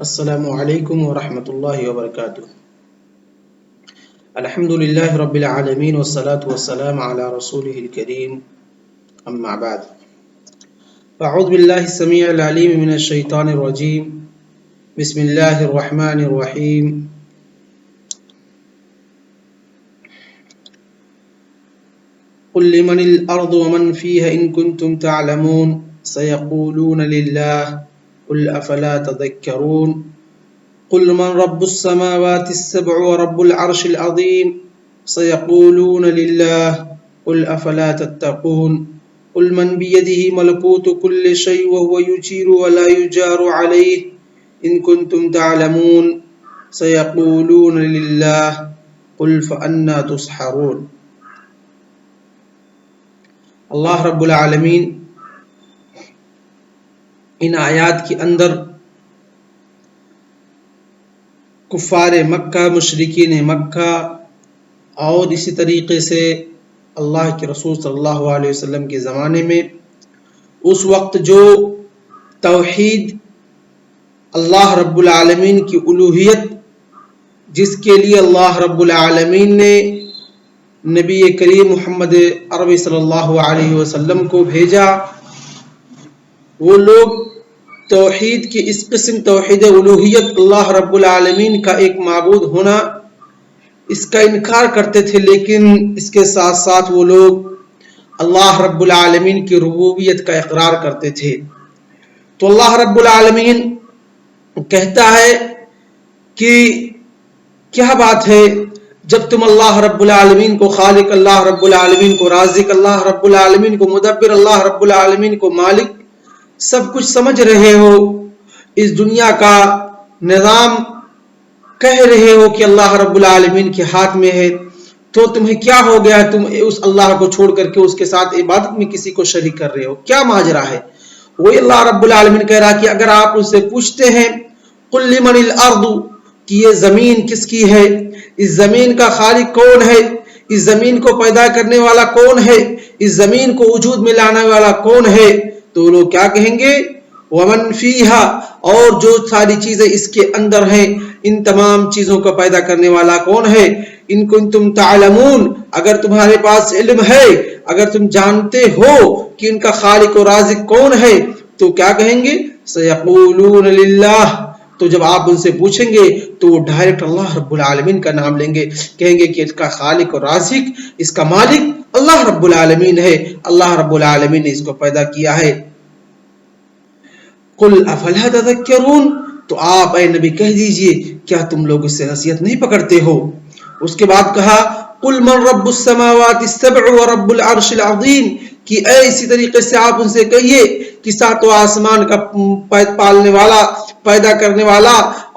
السلام علیکم ورحمۃ اللہ وبرکاتہ۔ الحمد للہ رب العالمین والصلاة والسلام علی رسولہ الکریم، اما بعد فاعوذ باللہ السمیع العلیم من الشیطان الرجیم، بسم اللہ الرحمن الرحیم۔ قل لمن الارض ومن فیها ان کنتم تعلمون سیقولون للہ قل افلا تذکرون قل من رب السماوات السبع ورب العرش العظیم سیقولون للہ قل افلا تتقون قل من بیدہ ملکوت کل شیء وهو یجیر ولا یجار علیہ ان کنتم تعلمون سیقولون للہ قل فأنا تسحرون۔ اللہ رب العالمین ان آیات کے اندر کفار مکہ، مشرکین مکہ اور اسی طریقے سے اللہ کے رسول صلی اللہ علیہ وسلم کے زمانے میں اس وقت جو توحید، اللہ رب العالمین کی الوہیت، جس کے لیے اللہ رب العالمین نے نبی کریم محمد عربی صلی اللہ علیہ وسلم کو بھیجا، وہ لوگ توحید کی اس قسم توحید الوہیت، اللہ رب العالمین کا ایک معبود ہونا، اس کا انکار کرتے تھے، لیکن اس کے ساتھ ساتھ وہ لوگ اللہ رب العالمین کی ربوبیت کا اقرار کرتے تھے۔ تو اللہ رب العالمین کہتا ہے کہ کیا بات ہے جب تم اللہ رب العالمین کو خالق، اللہ رب العالمین کو رازق، اللہ رب العالمین کو مدبر، اللہ رب العالمین کو مالک سب کچھ سمجھ رہے ہو، اس دنیا کا نظام کہہ رہے ہو کہ اللہ رب العالمین کے ہاتھ میں ہے، تو تمہیں کیا ہو گیا؟ تم اس اللہ کو چھوڑ کر کے اس کے ساتھ عبادت میں کسی کو شریک کر رہے ہو، کیا ماجرا ہے؟ وہی اللہ رب العالمین کہہ رہا کہ اگر آپ ان سے پوچھتے ہیں قل لمن الارض، کہ یہ زمین کس کی ہے، اس زمین کا خالق کون ہے، اس زمین کو پیدا کرنے والا کون ہے، اس زمین کو وجود میں لانے والا کون ہے، تو لوگ کیا کہیں گے؟ ومن فیہا، اور جو ساری چیزیں اس کے اندر ہیں، ان تمام چیزوں کو پیدا کرنے والا کون ہے؟ ان کنتم تعلمون، اگر تمہارے پاس علم ہے، اگر تم جانتے ہو کہ ان کا خالق و رازق کون ہے، تو کیا کہیں گے؟ سیقولون للہ، تو جب آپ ان سے پوچھیں گے تو وہ ڈائریکٹ اللہ رب العالمین کا نام لیں گے، کہیں گے کہ اس کا خالق اور رازق، اس کا مالک اللہ رب العالمین ہے، اللہ رب العالمین نے اس کو پیدا کیا ہے۔ قل افلا تذکرون، تو آپ اے نبی کہہ دیجئے کیا تم لوگ اس سے نصیحت نہیں پکڑتے ہو؟ اس کے بعد کہا قل من رب السماوات السبع ورب العرش العظیم، کہ اے اسی طریقے سے آپ ان سے کہیے کہ ساتوں آسمان کا پالنے والا، پیدا کرنے والا،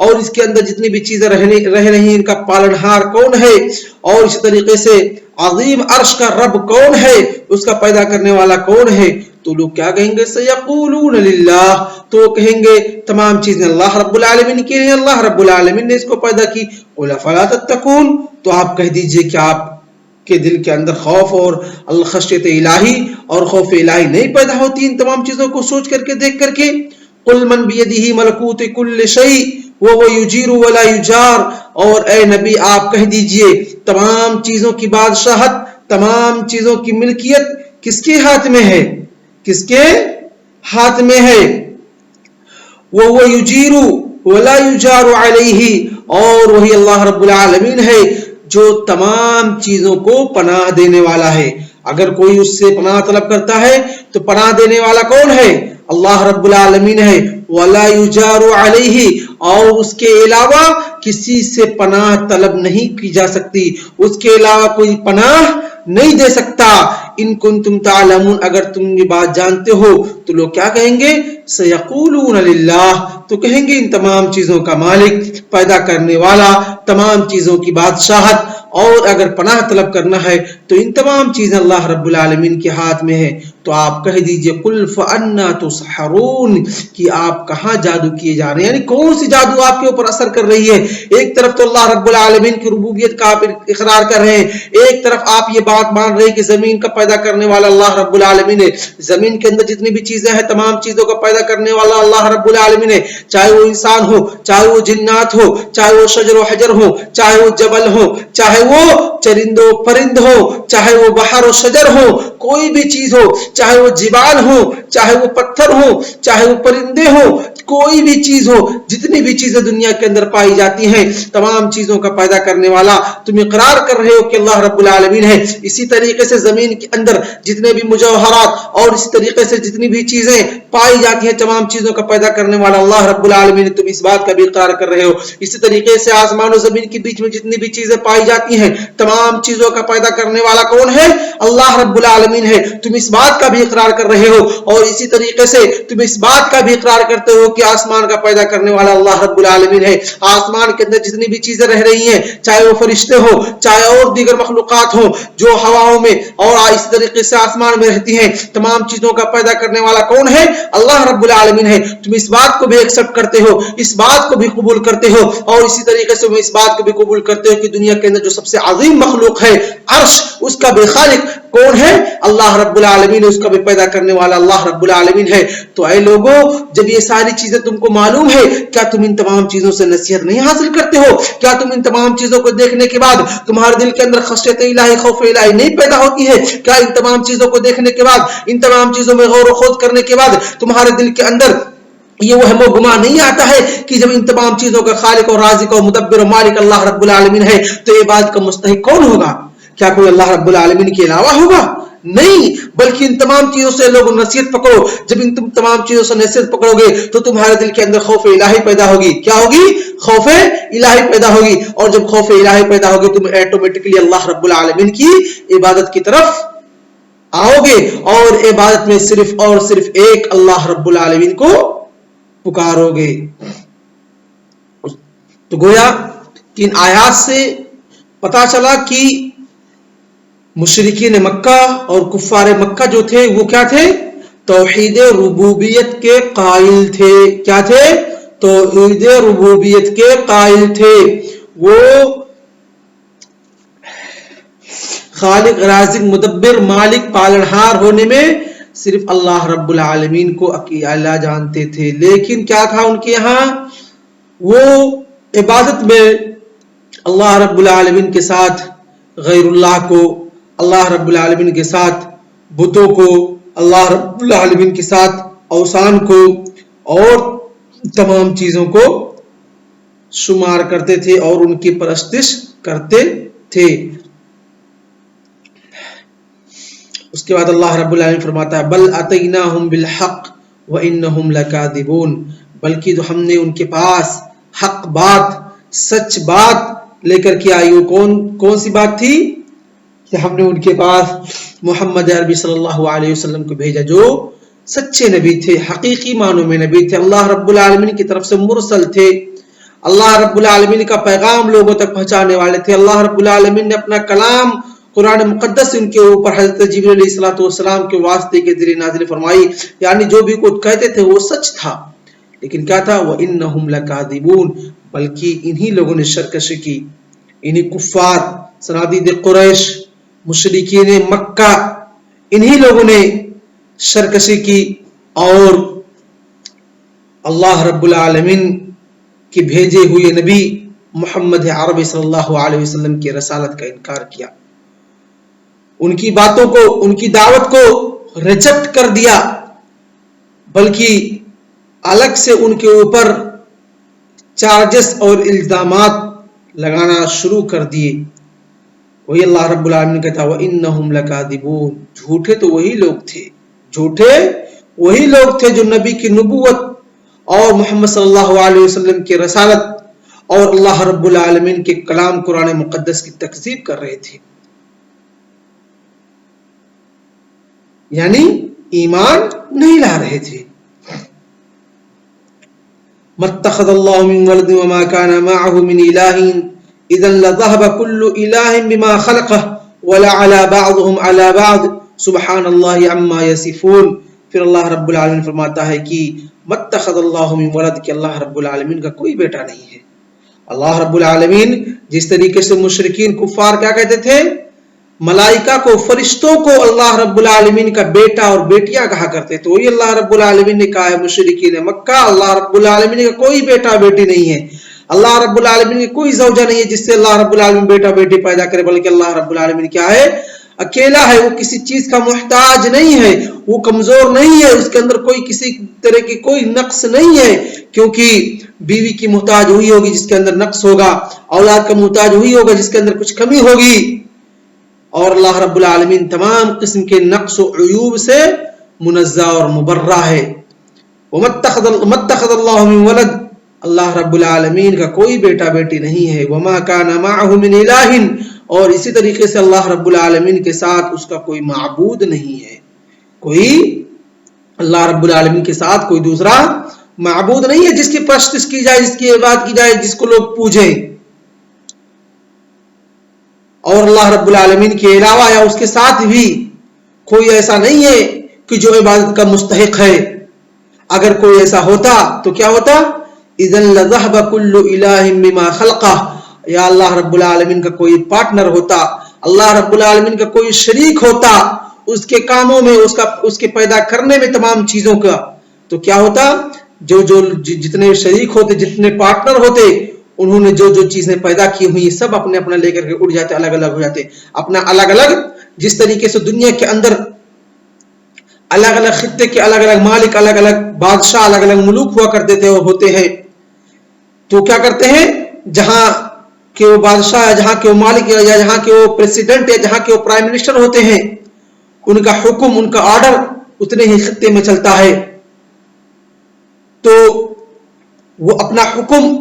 اور اس کے اندر جتنی بھی چیزیں رہ رہی ہیں ان کا پالنہار کون ہے، اور اسی طریقے سے عظیم عرش کا رب کون ہے، اس کا پیدا کرنے والا کون ہے، تو لوگ کیا کہیں گے؟ سیقولون للہ، تو وہ کہیں گے تمام چیزیں اللہ رب العالمین کی ہیں، اللہ رب العالمین نے اس کو پیدا کی۔ قل افلا تتقون، تو آپ کہہ دیجئے کہ آپ کے دل کے اندر خوف اور خشیت الہی اور خوف الہی نہیں پیدا ہوتی ان تمام چیزوں کو سوچ کر کے، دیکھ کر کے؟ قل من بیدہ ملکوت کل شیء وهو یجیر ولا یجار، اور اے نبی آپ کہہ دیجئے تمام چیزوں کی بادشاہت، تمام چیزوں کی ملکیت کس کے ہاتھ میں ہے؟ کس کے ہاتھ میں ہے؟ وهو یجیر ولا یجار علیہ، اور وہی اللہ رب العالمین ہے جو تمام چیزوں کو پناہ دینے والا ہے۔ اگر کوئی اس سے پناہ طلب کرتا ہے تو پناہ دینے والا کون ہے؟ اللہ رب العالمین ہے۔ ولا یجار علیہ، اور اس کے علاوہ کسی سے پناہ طلب نہیں کی جا سکتی، اس کے علاوہ کوئی پناہ نہیں دے سکتا۔ ان کنتم تعلمون، اگر تم یہ بات جانتے ہو، تو لوگ کیا کہیں گے؟ سیقولون للہ، تو کہیں گے ان تمام چیزوں کا مالک، پیدا کرنے والا، تمام چیزوں کی بادشاہت، اور اگر پناہ طلب کرنا ہے تو ان تمام چیزیں اللہ رب العالمین کے ہاتھ میں ہیں۔ تو آپ کہہ دیجئے قل فأنا تسحرون، کہ آپ کہاں جادو کیے جا رہے ہیں، یعنی کون سی جادو آپ کے اوپر اثر کر رہی ہے؟ ایک طرف تو اللہ رب العالمین کی ربوبیت کا آپ اقرار کر رہے ہیں، ایک طرف آپ یہ بات مان رہے ہیں کہ زمین کا پیدا کرنے والا اللہ رب العالمین ہے، زمین کے اندر جتنی بھی چیزیں ہیں تمام چیزوں کا پیدا کرنے والا اللہ رب العالمین ہے، چاہے وہ انسان ہو، چاہے وہ جنات ہو، چاہے وہ شجر و حجر ہو، چاہے وہ جبل ہو، چاہے وہ چرند و پرند ہو، چاہے وہ بحر و شجر ہو، کوئی بھی چیز ہو، چاہے وہ جبال ہو، چاہے وہ پتھر ہو، چاہے وہ پرندے ہو، کوئی بھی چیز ہو، جتنی بھی چیزیں دنیا کے اندر پائی جاتی ہیں تمام چیزوں کا پیدا کرنے والا تم اقرار کر رہے ہو کہ اللہ رب العالمین ہے۔ اسی طریقے سے زمین کے اندر جتنے بھی مجوہرات اور اسی طریقے سے جتنی بھی چیزیں پائی جاتی ہیں تمام چیزوں کا پیدا کرنے والا اللہ رب العالمین، تم اس بات کا بھی اقرار کر رہے ہو۔ اسی طریقے سے آسمان و زمین کے بیچ میں جتنی بھی چیزیں پائی جاتی ہیں تمام چیزوں کا پیدا کرنے والا کون ہے؟ اللہ رب العالمین ہے، تم اس بات کا بھی اقرار کر رہے ہو۔ اور اسی طریقے سے تم اس بات کا بھی اقرار کرتے ہو کہ آسمان کا پیدا کرنے والا اللہ رب العالمین ہے۔ آسمان کے اندر جتنی بھی چیزیں رہ رہی ہیں، چاہے وہ فرشتے ہو، چاہے اور دیگر مخلوقات ہوں جو ہواؤں میں اور اسی طریقے سے آسمان میں رہتی ہیں، تمام چیزوں کا پیدا کرنے والا کون ہے؟ اللہ رب العالمین ہے۔ تم اس بات کو بھی ایکسپٹ کرتے ہو، اس بات کو بھی قبول کرتے ہو، اور اسی طریقے سے اس بات کو بھی قبول کرتے ہو کہ دنیا کے اندر جو سب سے عظیم مخلوق ہے عرش، اس کا بھی خالق کون ہے؟ اللہ رب العالمین، اس کا بھی پیدا کرنے والا اللہ رب العالمین ہے۔ تو اے لوگوں، جب یہ ساری چیزیں تم کو معلوم ہے، کیا تم ان تمام چیزوں سے نصیحت نہیں حاصل کرتے ہو؟ کیا تم ان تمام چیزوں کو دیکھنے کے بعد تمہارے دل کے اندر خشیت الہی، خوف الہی نہیں پیدا ہوتی ہے؟ کیا ان تمام چیزوں کو دیکھنے کے بعد، ان تمام چیزوں میں غور و خوض کرنے کے بعد تمہارے دل کے اندر یہ وہم و گمان نہیں آتا ہے کہ جب ان تمام چیزوں کا خالق اور رازق اور مدبر و مالک اللہ رب العالمین ہے تو یہ بات کا مستحق کون ہوگا؟ کیا کوئی اللہ رب العالمین کے علاوہ ہوگا؟ نہیں، بلکہ ان تمام چیزوں سے لوگ نصیحت پکڑو۔ جب ان تم تمام چیزوں سے نصیحت پکڑو گے تو تمہارے دل کے اندر خوف الہی پیدا ہوگی۔ کیا ہوگی؟ خوف الہی پیدا ہوگی، اور جب خوف الہی پیدا ہوگی تم ایٹومیٹکلی اللہ رب العالمین کی عبادت کی طرف آؤ گے، اور عبادت میں صرف اور صرف ایک اللہ رب العالمین کو پکارو گے۔ تو گویا کہ ان آیات سے پتا چلا کہ مشرکین مکہ اور کفار مکہ جو تھے وہ کیا تھے؟ توحید ربوبیت کے قائل تھے۔ کیا تھے؟ توحید ربوبیت کے قائل تھے۔ وہ خالق، رازق، مدبر، مالک، پالنہار ہونے میں صرف اللہ رب العالمین کو اکیلا جانتے تھے۔ لیکن کیا تھا ان کے یہاں؟ وہ عبادت میں اللہ رب العالمین کے ساتھ غیر اللہ کو، اللہ رب العالمین کے ساتھ بتوں کو، اللہ رب العالمین کے ساتھ اوثان کو اور تمام چیزوں کو شمار کرتے تھے اور ان کی پرستش کرتے تھے۔ اس کے بعد اللہ رب العالمین فرماتا ہے بل اتیناہم بالحق وانہم لکاذبون، بلکہ ہم نے ان کے پاس حق بات، سچ بات لے کر کے آئی۔ کون سی بات تھی؟ کہ ہم نے ان کے پاس محمد عربی صلی اللہ علیہ وسلم کو بھیجا جو سچے نبی تھے، حقیقی معنوں میں نبی تھے، اللہ رب العالمین کی طرف سے مرسل تھے، اللہ رب العالمین کا پیغام لوگوں تک پہنچانے والے تھے۔ اللہ رب العالمین نے اپنا کلام قرآن مقدس ان کے اوپر حضرت جبریل علیہ الصلوۃ والسلام کے واسطے کے ذریعے نازل فرمائی، یعنی جو بھی کچھ کہتے تھے وہ سچ تھا۔ لیکن کیا تھا؟ وَإِنَّهُمْ لَكَاذِبُونَ، بلکہ انہی لوگوں نے سرکشی کی، انہی کفار، صنادید قریش، مشرکین مکہ، انہی لوگوں نے سرکشی کی اور اللہ رب العالمین کے بھیجے ہوئے نبی محمد عربی صلی اللہ علیہ وسلم کی رسالت کا انکار کیا، ان کی باتوں کو، ان کی دعوت کو ریجیکٹ کر دیا، بلکہ الگ سے ان کے اوپر چارجز اور الزامات لگانا شروع کر دیے۔ وہی اللہ رب العالمین کہتا ہے وَإِنَّهُمْ لَكَاذِبُونَ، جھوٹے تو وہی لوگ تھے، جھوٹے وہی لوگ تھے جو نبی کی نبوت اور محمد صلی اللہ علیہ وسلم کی رسالت اور اللہ رب العالمین کے کلام قرآن مقدس کی تکذیب کر رہے تھے، یعنی ایمان نہیں لا رہے تھے۔ مَتَّخَذَ اللَّهُ مِن وَلَدٍ وَمَا كَانَ مَعَهُ مِنْ إِلَٰهٍ إِذًا لَذَهَبَ كُلُّ إِلَٰهٍ بِمَا خَلَقَ وَلَعَلَى بَعْضُهُمْ عَلَى بَعْضٍ سُبْحَانَ اللَّهِ عَمَّا يَصِفُونَ۔ پھر اللہ رب العالمین فرماتا ہے کہ مَتَّخَذَ اللَّهُ مِن وَلَدٍ، کہ اللہ رب العالمین کا کوئی بیٹا نہیں ہے۔ اللہ رب العالمین جس طریقے سے مشرکین کفار کیا کہتے تھے؟ ملائکہ کو فرشتوں کو اللہ رب العالمین کا بیٹا اور بیٹیاں کہا کرتے. تو وہی اللہ رب العالمین نے کہا ہے مشرکین مکہ اللہ رب العالمین کا کوئی بیٹا بیٹی نہیں ہے. اللہ رب العالمین کی کوئی زوجہ نہیں ہے جس سے اللہ رب العالمین بیٹا بیٹی پیدا کرے, بلکہ اللہ رب العالمین کیا ہے, اکیلا ہے. وہ کسی چیز کا محتاج نہیں ہے, وہ کمزور نہیں ہے, اس کے اندر کوئی کسی طرح کی کوئی نقص نہیں ہے, کیونکہ بیوی کی محتاج وہی ہوگی جس کے اندر نقص ہوگا, اولاد کا محتاج وہی ہوگا جس کے اندر کچھ کمی ہوگی. اور اللہ رب العالمین تمام قسم کے نقص و عیوب سے منزہ اور مبرہ ہے. وَمَتَّخَذَ اللَّهُ مِن وَلَدٍ, اللہ رب العالمین کا کوئی بیٹا بیٹی نہیں ہے. وَمَا كَانَ مَعَهُ مِنْ إِلَٰهٍ, اور اسی طریقے سے اللہ رب العالمین کے ساتھ اس کا کوئی معبود نہیں ہے. کوئی اللہ رب العالمین کے ساتھ کوئی دوسرا معبود نہیں ہے جس کی پرستش کی جائے, جس کی عبادت کی جائے, جس کو لوگ پوجیں. اور اللہ رب العالمین کے علاوہ یا اس کے ساتھ بھی کوئی ایسا نہیں ہے کہ جو عبادت کا مستحق ہے. اگر کوئی ایسا ہوتا تو کیا ہوتا, اذن لذهب كل اله بما خلقه, یا اللہ رب العالمین کا کوئی پارٹنر ہوتا, اللہ رب العالمین کا کوئی شریک ہوتا اس کے کاموں میں, اس کے پیدا کرنے میں تمام چیزوں کا, تو کیا ہوتا, جو جتنے شریک ہوتے, جتنے پارٹنر ہوتے, انہوں نے جو چیزیں پیدا کی ہوئی سب اپنے اپنا لے کر کے اڑ جاتے, الگ الگ ہو جاتے, اپنا الگ الگ. جس طریقے سے دنیا کے اندر الگ الگ خطے کے الگ الگ مالک, الگ الگ بادشاہ, الگ الگ ملوک ہوا کرتے تھے اور ہوتے ہیں, تو کیا کرتے ہیں, جہاں کہ وہ بادشاہ, جہاں کے وہ مالک, یا جہاں کے وہ پریزیڈنٹ, یا جہاں کے وہ پرائم منسٹر ہوتے ہیں, ان کا حکم, ان کا آرڈر اتنے ہی خطے میں چلتا ہے. تو وہ اپنا حکم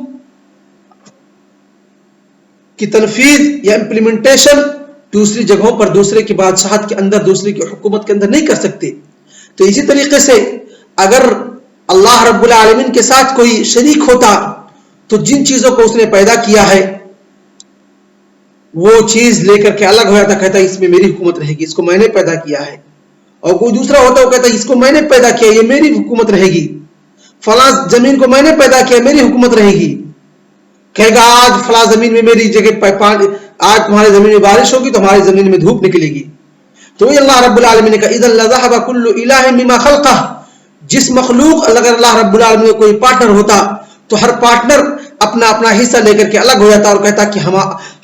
کی تنفیذ یا امپلیمنٹیشن دوسری جگہوں پر, دوسرے کی بادشاہت کے اندر, دوسرے کی حکومت کے اندر نہیں کر سکتے. تو اسی طریقے سے اگر اللہ رب العالمین کے ساتھ کوئی شریک ہوتا تو جن چیزوں کو اس نے پیدا کیا ہے وہ چیز لے کر کے الگ ہو جاتا, کہتا اس میں میری حکومت رہے گی, اس کو میں نے پیدا کیا ہے. اور کوئی دوسرا ہوتا وہ کہتا اس کو میں نے پیدا کیا, یہ میری حکومت رہے گی. فلاں زمین کو میں نے پیدا کیا, میری حکومت رہے گی. کہے گا آج فلاں زمین میں میری جگہ آج تمہاری زمین میں بارش ہوگی تو ہماری زمین میں دھوپ نکلے گی. تو یہ اللہ رب العالمین نے کہا اذن لذهب كل اله بما خلقه, جس مخلوق اگر اللہ رب العالمین کا کوئی پارٹنر ہوتا تو ہر پارٹنر اپنا اپنا حصہ لے کر کے الگ ہو جاتا اور کہتا کہ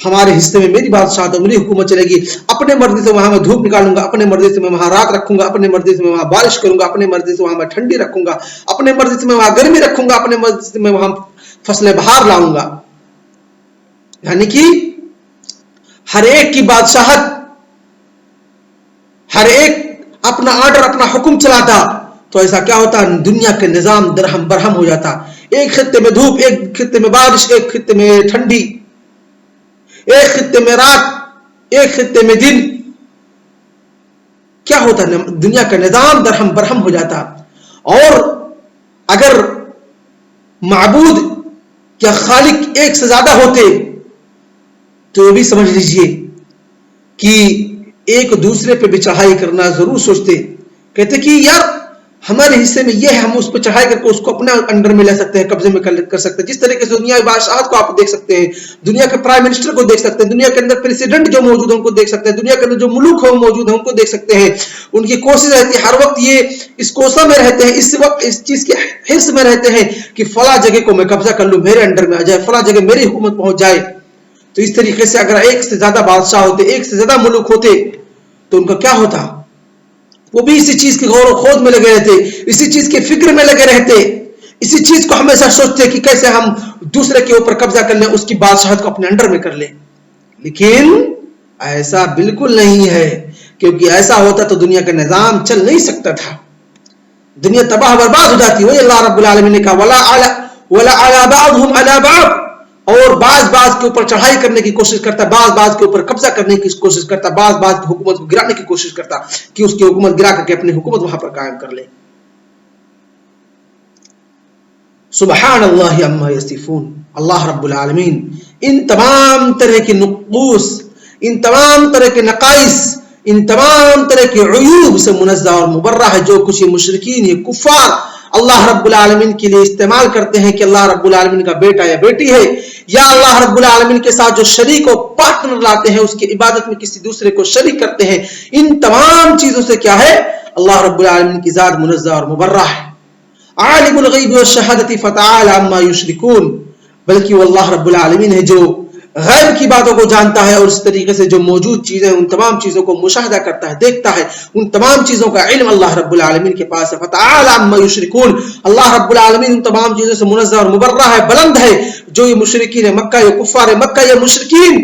ہمارے حصے میں میری بادشاہت اور میری حکومت چلے گی, اپنے مرضی سے وہاں میں دھوپ نکالوں گا, اپنے مرضی سے میں وہاں رات رکھوں گا, اپنے مرضی سے میں وہاں بارش کروں گا, اپنے مرضی سے وہاں میں ٹھنڈی رکھوں گا, اپنے مرضی سے میں وہاں گرمی رکھوں گا, اپنے مرضی سے میں وہاں فصل بہار لاؤں گا. یعنی کہ ہر ایک کی بادشاہت, ہر ایک اپنا آرڈر, اپنا حکم چلاتا, تو ایسا کیا ہوتا, دنیا کے نظام درہم برہم ہو جاتا. ایک خطے میں دھوپ, ایک خطے میں بارش, ایک خطے میں ٹھنڈی, ایک خطے میں رات, ایک خطے میں دن. کیا ہوتا, دنیا کا نظام درہم برہم ہو جاتا. اور اگر معبود یا خالق ایک سے زیادہ ہوتے تو یہ بھی سمجھ لیجئے کہ ایک دوسرے پہ بھی چڑھائی کرنا ضرور سوچتے, کہتے کہ یار ہمارے حصے میں یہ ہے, ہم اس پہ چڑھائی کر کے اس کو اپنے انڈر میں لے سکتے ہیں, قبضے میں کر سکتے ہیں. جس طریقے سے دنیا کی بادشاہت کو آپ دیکھ سکتے ہیں, دنیا کے پرائم منسٹر کو دیکھ سکتے ہیں, دنیا کے اندر پریزیڈنٹ جو موجود ہیں ان کو دیکھ سکتے ہیں, دنیا کے اندر جو ملوک ہیں موجود ہیں ان کو دیکھ سکتے ہیں. ان کی کوشش رہتی ہے, ہر وقت یہ اس کوشش میں رہتے ہیں, اس وقت اس چیز کے حرص میں رہتے ہیں کہ فلاں جگہ کو میں قبضہ کر لوں, میرے انڈر میں آ جائے, فلاں جگہ میری حکومت پہنچ جائے. تو اس طریقے سے اگر ایک سے زیادہ بادشاہ ہوتے, ایک سے زیادہ ملوک ہوتے تو ان کا کیا ہوتا, وہ بھی اسی چیز کی غور و خوض میں لگے رہتے, اسی چیز کے فکر میں لگے رہتے, اسی چیز کو ہمیشہ سوچتے کہ کیسے ہم دوسرے کے اوپر قبضہ کر لیں, اس کی بادشاہت کو اپنے انڈر میں کر لیں. لیکن ایسا بالکل نہیں ہے, کیونکہ ایسا ہوتا تو دنیا کا نظام چل نہیں سکتا تھا, دنیا تباہ برباد ہو جاتی. وہی اللہ رب العالمین نے کہا وَلَا عَلَى بَعْضُهُمْ عَلَى بَعْضٍ, اور بعض کے اوپر چڑھائی کرنے کی کوشش کرتا, بعض کے اوپر قبضہ کرنے کی کوشش کرتا, بعض کی حکومت کو گرانے کی کوشش کرتا کہ اس کی حکومت گرا کر کے اپنی حکومت وہاں پر قائم کر لے. سبحان اللہ عما یصفون, اللہ رب العالمین ان تمام طرح کے نقوص, ان تمام طرح کے نقائص, ان تمام طرح کے عیوب سے منزہ اور مبرہ ہے. جو کچھ یہ مشرکین, یہ کفار اللہ رب العالمین کے لیے استعمال کرتے ہیں کہ اللہ رب العالمین کا بیٹا یا بیٹی ہے، یا اللہ رب العالمین کے ساتھ جو شریک و پارٹنر لاتے ہیں، اس کی عبادت میں کسی دوسرے کو شریک کرتے ہیں، ان تمام چیزوں سے کیا ہے؟ اللہ رب العالمین کی ذات منزہ اور مبرہ ہے۔ عالم الغیب والشہادۃ فتعالی عما یشرکون، بلکہ وہ اللہ رب العالمین ہے جو غیب کی باتوں کو جانتا ہے اور اس طریقے سے جو موجود چیزیں ان تمام چیزوں کو مشاہدہ کرتا ہے، دیکھتا ہے، ان تمام چیزوں کا علم اللہ رب العالمین کے پاس ہے۔ فتعالی عما یشرکون، اللہ رب العالمین ان تمام چیزوں سے منزہ اور مبرہ ہے، بلند ہے۔ جو یہ مشرکین مکہ یا کفار مکہ یا مشرکین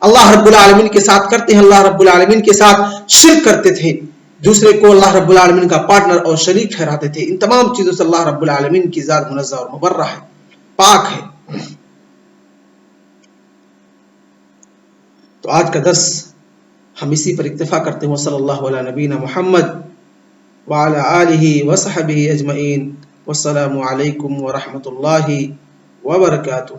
اللہ رب العالمین کے ساتھ کرتے ہیں، اللہ رب العالمین کے ساتھ شرک کرتے تھے، دوسرے کو اللہ رب العالمین کا پارٹنر اور شریک ٹھہراتے تھے، ان تمام چیزوں سے اللہ رب العالمین کی ذات منزہ اور مبرہ ہے، پاک ہے۔ تو آج کا درس ہم اسی پر اکتفا کرتے ہیں۔ صلی اللہ علی نبینا محمد وعلی آلہ وصحبہ اجمعین، والسلام علیکم ورحمۃ اللہ وبرکاتہ۔